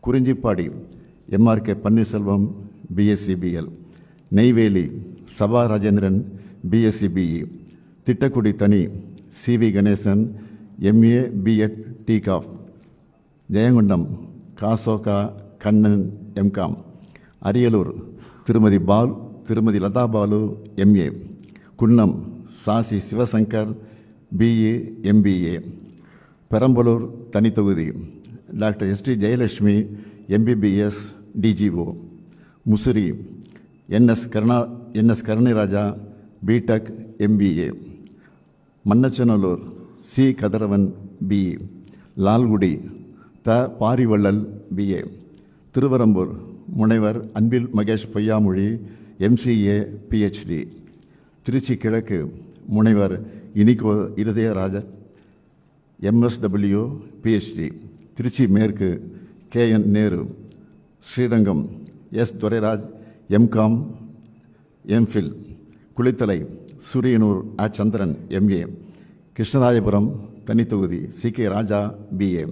Kurinjipadi MRK Panneerselvam BSc BL, Neyveli Saba Rajendran BSc BE, Tittakudi தனி CV Ganesan MA BEd டிகாப், ஜெயங்கொண்டம் காசோகா கண்ணன் எம்காம், அரியலூர் திருமதி பால் திருமதி லதா பாலு எம்ஏ, குன்னம் சாசி சிவசங்கர் பிஏ எம்பிஏ, பெரம்பலூர் தனித்தொகுதி doctor ST Jayalakshmi MBBS DGO, Musiri NS Karunairaja BTech MBA, Mannachanallur C Kathiravan BE, Lalgudi த பாரிவள்ளல் பிஏ, திருவரம்பூர் முனைவர் அன்பில் மகேஷ் பொய்யாமொழி எம்சிஏ பிஹெச்டி, திருச்சி கிழக்கு முனைவர் இனிகோ இருதயராஜ எம்எஸ்டபிள்யூ பிஹெச்டி, திருச்சி மேற்கு KN Nehru, Srirangam S Durairaj MCom MPhil, Kulithalai Suriyanur Chandran MA, Krishnarayapuram தனித்தொகுதி சி கே ராஜா பிஏ.